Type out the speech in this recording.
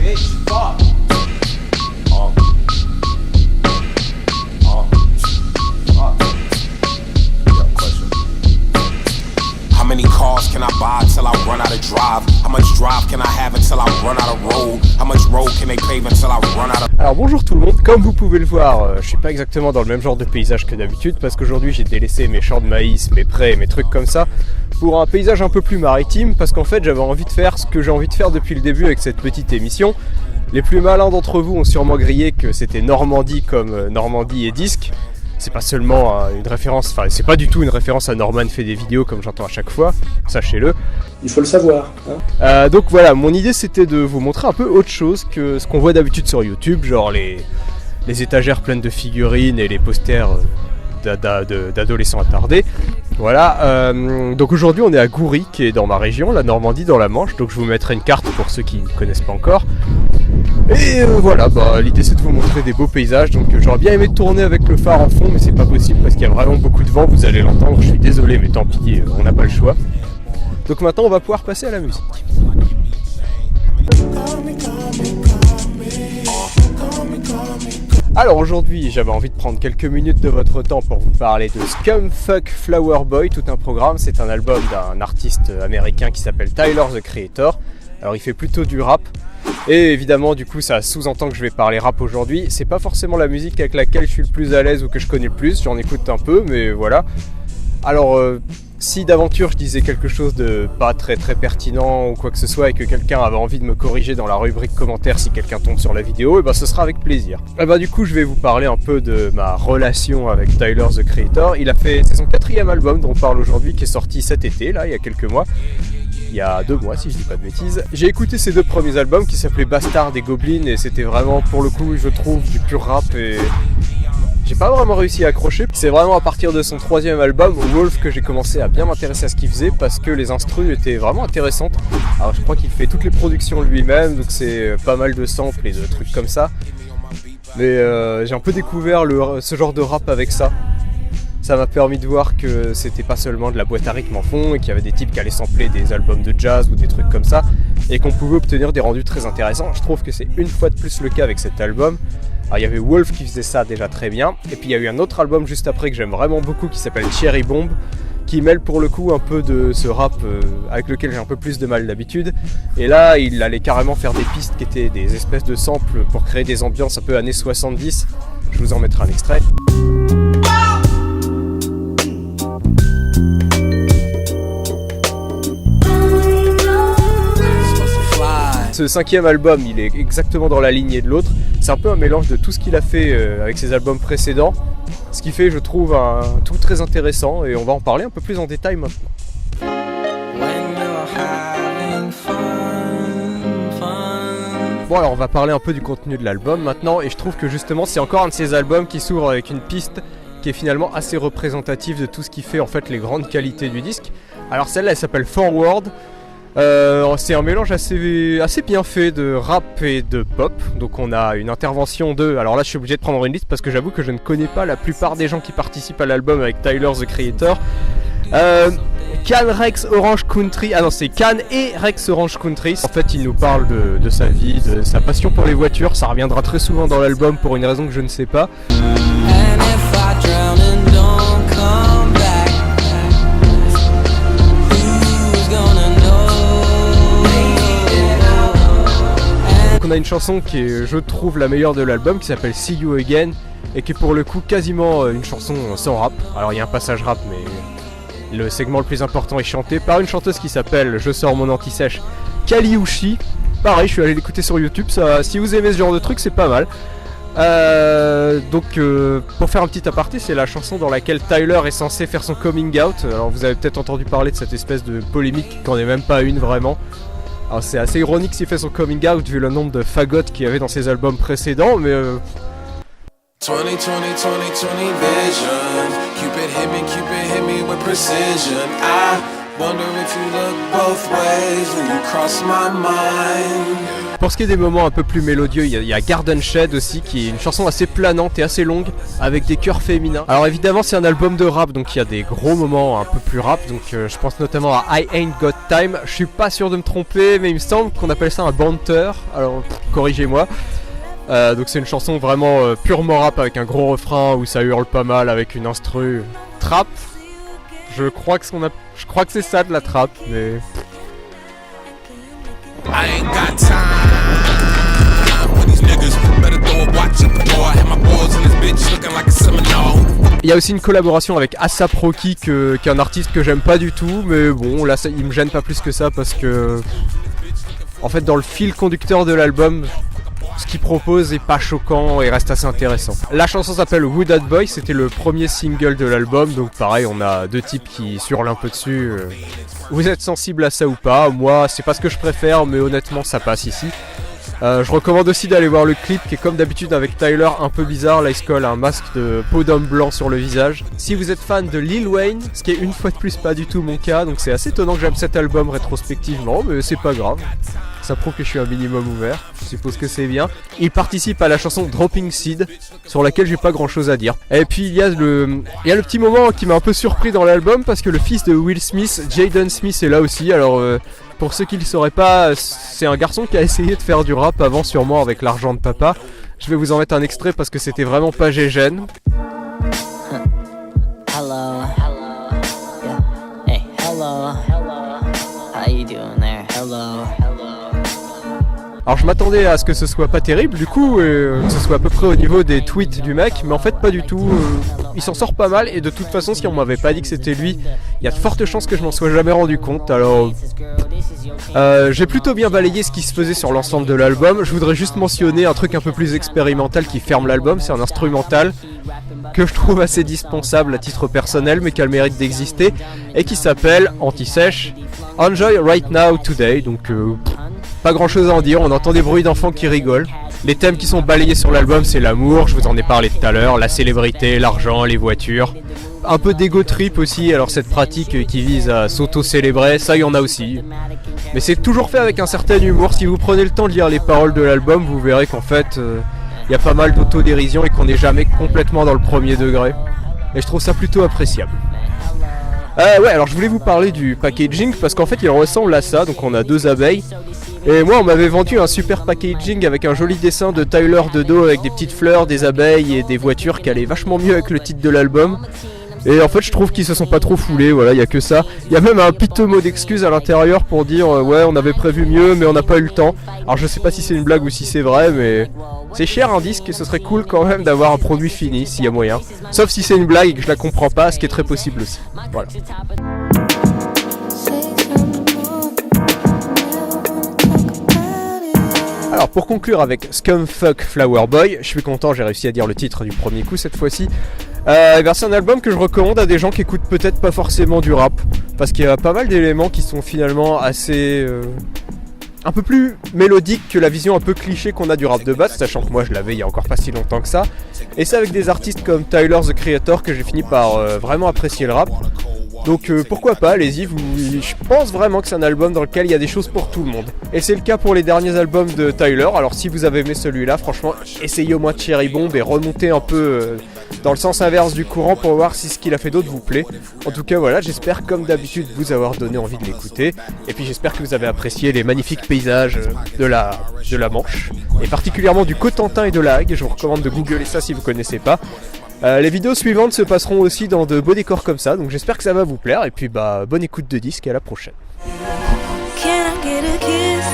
bitch. Fuck. How many cars can I buy till I run out of drive? How much drive can I have until I run out of road? How much road can they pave until I run out of... Alors bonjour tout le monde, comme vous pouvez le voir, je suis pas exactement dans le même genre de paysage que d'habitude parce qu'aujourd'hui j'ai délaissé mes champs de maïs, mes prés et mes trucs comme ça pour un paysage un peu plus maritime parce qu'en fait j'avais envie de faire ce que j'ai envie de faire depuis le début avec cette petite émission. Les plus malins d'entre vous ont sûrement grillé que c'était Normandie comme Normandie et disque. C'est pas seulement une référence, enfin c'est pas du tout une référence à Norman fait des vidéos comme j'entends à chaque fois, sachez-le. Il faut le savoir. Hein. Donc voilà, mon idée c'était de vous montrer un peu autre chose que ce qu'on voit d'habitude sur YouTube, genre les étagères pleines de figurines et les posters d'adolescents attardés. Voilà, donc aujourd'hui on est à Goury qui est dans ma région, la Normandie dans la Manche, donc je vous mettrai une carte pour ceux qui ne connaissent pas encore. Et voilà, l'idée c'est de vous montrer des beaux paysages, donc j'aurais bien aimé tourner avec le phare en fond mais c'est pas possible parce qu'il y a vraiment beaucoup de vent, vous allez l'entendre, je suis désolé mais tant pis, on n'a pas le choix. Donc maintenant on va pouvoir passer à la musique. Alors aujourd'hui j'avais envie de prendre quelques minutes de votre temps pour vous parler de Scumfuck Flower Boy, tout un programme, c'est un album d'un artiste américain qui s'appelle Tyler the Creator. Alors il fait plutôt du rap. Et évidemment du coup ça sous-entend que je vais parler rap aujourd'hui. C'est pas forcément la musique avec laquelle je suis le plus à l'aise ou que je connais le plus, j'en écoute un peu mais voilà. Alors si d'aventure je disais quelque chose de pas très pertinent ou quoi que ce soit et que quelqu'un avait envie de me corriger dans la rubrique commentaires si quelqu'un tombe sur la vidéo, et ce sera avec plaisir. Et du coup je vais vous parler un peu de ma relation avec Tyler the Creator. C'est son 4e album dont on parle aujourd'hui qui est sorti cet été là, il y a quelques mois. Il y a 2 mois si je dis pas de bêtises. J'ai écouté ses 2 premiers albums qui s'appelaient Bastard et Goblin et c'était vraiment pour le coup je trouve du pur rap et j'ai pas vraiment réussi à accrocher. C'est vraiment à partir de son 3e album, Wolf, que j'ai commencé à bien m'intéresser à ce qu'il faisait parce que les instrus étaient vraiment intéressantes. Alors je crois qu'il fait toutes les productions lui-même donc c'est pas mal de samples et de trucs comme ça. Mais j'ai un peu découvert ce genre de rap avec ça. Ça m'a permis de voir que c'était pas seulement de la boîte à rythme en fond et qu'il y avait des types qui allaient sampler des albums de jazz ou des trucs comme ça et qu'on pouvait obtenir des rendus très intéressants. Je trouve que c'est une fois de plus le cas avec cet album. Alors il y avait Wolf qui faisait ça déjà très bien et puis il y a eu un autre album juste après que j'aime vraiment beaucoup qui s'appelle Cherry Bomb qui mêle pour le coup un peu de ce rap avec lequel j'ai un peu plus de mal d'habitude et là il allait carrément faire des pistes qui étaient des espèces de samples pour créer des ambiances un peu années 70. Je vous en mettrai un extrait. Ce 5e album, il est exactement dans la lignée de l'autre. C'est un peu un mélange de tout ce qu'il a fait avec ses albums précédents. Ce qui fait, je trouve, un tout très intéressant et on va en parler un peu plus en détail maintenant. Bon alors on va parler un peu du contenu de l'album maintenant et je trouve que justement c'est encore un de ces albums qui s'ouvre avec une piste qui est finalement assez représentative de tout ce qui fait en fait les grandes qualités du disque. Alors celle-là elle s'appelle Forward. C'est un mélange assez bien fait de rap et de pop. Donc on a une intervention de... Alors là je suis obligé de prendre une liste parce que j'avoue que je ne connais pas la plupart des gens qui participent à l'album avec Tyler the Creator. Can Rex Orange Country. Ah non c'est Can et Rex Orange Country. En fait il nous parle de sa vie, de sa passion pour les voitures. Ça reviendra très souvent dans l'album pour une raison que je ne sais pas. On a une chanson qui est, je trouve, la meilleure de l'album, qui s'appelle See You Again, et qui est pour le coup quasiment une chanson sans rap. Alors il y a un passage rap, mais le segment le plus important est chanté par une chanteuse qui s'appelle, je sors mon anti-sèche, Kaliushi. Pareil, je suis allé l'écouter sur YouTube, ça, si vous aimez ce genre de truc, c'est pas mal. Pour faire un petit aparté, c'est la chanson dans laquelle Tyler est censé faire son coming out. Alors vous avez peut-être entendu parler de cette espèce de polémique, qui n'en est même pas une vraiment. Alors c'est assez ironique s'il fait son coming out vu le nombre de fagots qu'il y avait dans ses albums précédents, mais 20, 20, 20, 20 vision. Cupid hit me with precision. I wonder if you look both ways when you cross my mind. Pour ce qui est des moments un peu plus mélodieux, il y a Garden Shed aussi, qui est une chanson assez planante et assez longue, avec des chœurs féminins. Alors évidemment c'est un album de rap, donc il y a des gros moments un peu plus rap, donc je pense notamment à I Ain't Got Time. Je suis pas sûr de me tromper, mais il me semble qu'on appelle ça un banter, alors corrigez-moi. Donc c'est une chanson vraiment purement rap, avec un gros refrain où ça hurle pas mal, avec une instru trap. Je crois que c'est ça de la trap, mais... I ain't got time for these niggas. Better throw a watch at the door. Have my balls in this bitch looking like a Seminole. Il y a aussi une collaboration avec A$AP Rocky, qui est un artiste que j'aime pas du tout, mais bon, là il me gêne pas plus que ça parce que, en fait, dans le fil conducteur de l'album, ce qu'il propose est pas choquant et reste assez intéressant. La chanson s'appelle Wooded Boy, c'était le premier single de l'album, donc pareil, on a deux types qui surlent un peu dessus. Vous êtes sensible à ça ou pas? Moi, c'est pas ce que je préfère, mais honnêtement, ça passe ici. Je recommande aussi d'aller voir le clip qui est comme d'habitude avec Tyler un peu bizarre. Là il se colle un masque de peau d'homme blanc sur le visage. Si vous êtes fan de Lil Wayne, ce qui est une fois de plus pas du tout mon cas, donc c'est assez étonnant que j'aime cet album rétrospectivement, mais c'est pas grave. Ça prouve que je suis un minimum ouvert, je suppose que c'est bien. Il participe à la chanson Dropping Seed, sur laquelle j'ai pas grand chose à dire. Et puis il y a le petit moment qui m'a un peu surpris dans l'album, parce que le fils de Will Smith, Jaden Smith, est là aussi. Alors pour ceux qui ne le sauraient pas, c'est un garçon qui a essayé de faire du rap avant, sûrement avec l'argent de papa. Je vais vous en mettre un extrait parce que c'était vraiment pas gégène. Hello. Yeah. Hey, hello. How you doing there? Hello. Alors je m'attendais à ce que ce soit pas terrible du coup, que ce soit à peu près au niveau des tweets du mec, mais en fait pas du tout. Il s'en sort pas mal, et de toute façon si on m'avait pas dit que c'était lui, il y a de fortes chances que je m'en sois jamais rendu compte. Alors j'ai plutôt bien balayé ce qui se faisait sur l'ensemble de l'album. Je voudrais juste mentionner un truc un peu plus expérimental qui ferme l'album, c'est un instrumental que je trouve assez dispensable à titre personnel, mais qui a le mérite d'exister, et qui s'appelle Anti-Sèche Enjoy Right Now Today. Donc pas grand chose à en dire, on entend des bruits d'enfants qui rigolent. Les thèmes qui sont balayés sur l'album, c'est l'amour, je vous en ai parlé tout à l'heure, la célébrité, l'argent, les voitures. Un peu d'ego trip aussi, alors cette pratique qui vise à s'auto-célébrer, ça il y en a aussi. Mais c'est toujours fait avec un certain humour. Si vous prenez le temps de lire les paroles de l'album, vous verrez qu'en fait, il y a pas mal d'autodérision et qu'on n'est jamais complètement dans le premier degré. Et je trouve ça plutôt appréciable. Ouais, alors je voulais vous parler du packaging parce qu'en fait il ressemble à ça, donc on a deux abeilles. Et moi on m'avait vendu un super packaging avec un joli dessin de Tyler de dos avec des petites fleurs, des abeilles et des voitures qui allaient vachement mieux avec le titre de l'album. Et en fait je trouve qu'ils se sont pas trop foulés, voilà, il y a que ça. Il y a même un piteux mot d'excuse à l'intérieur pour dire ouais on avait prévu mieux mais on n'a pas eu le temps. Alors je sais pas si c'est une blague ou si c'est vrai, mais c'est cher un disque et ce serait cool quand même d'avoir un produit fini s'il y a moyen. Sauf si c'est une blague et que je la comprends pas, ce qui est très possible aussi. Voilà. Alors pour conclure avec Scumfuck Flower Boy, je suis content, j'ai réussi à dire le titre du premier coup cette fois-ci. C'est un album que je recommande à des gens qui écoutent peut-être pas forcément du rap, parce qu'il y a pas mal d'éléments qui sont finalement assez... un peu plus mélodiques que la vision un peu cliché qu'on a du rap de base, sachant que moi je l'avais il y a encore pas si longtemps que ça. Et c'est avec des artistes comme Tyler the Creator que j'ai fini par vraiment apprécier le rap. Donc pourquoi pas, allez-y, je pense vraiment que c'est un album dans lequel il y a des choses pour tout le monde. Et c'est le cas pour les derniers albums de Tyler, alors si vous avez aimé celui-là, franchement, essayez au moins de Cherry Bomb et remontez un peu dans le sens inverse du courant pour voir si ce qu'il a fait d'autre vous plaît. En tout cas voilà, j'espère comme d'habitude vous avoir donné envie de l'écouter. Et puis j'espère que vous avez apprécié les magnifiques paysages de la Manche, et particulièrement du Cotentin et de la Hague. Je vous recommande de googler ça si vous connaissez pas. Les vidéos suivantes se passeront aussi dans de beaux décors comme ça, donc j'espère que ça va vous plaire, et puis bonne écoute de disque et à la prochaine. Can I get a kiss?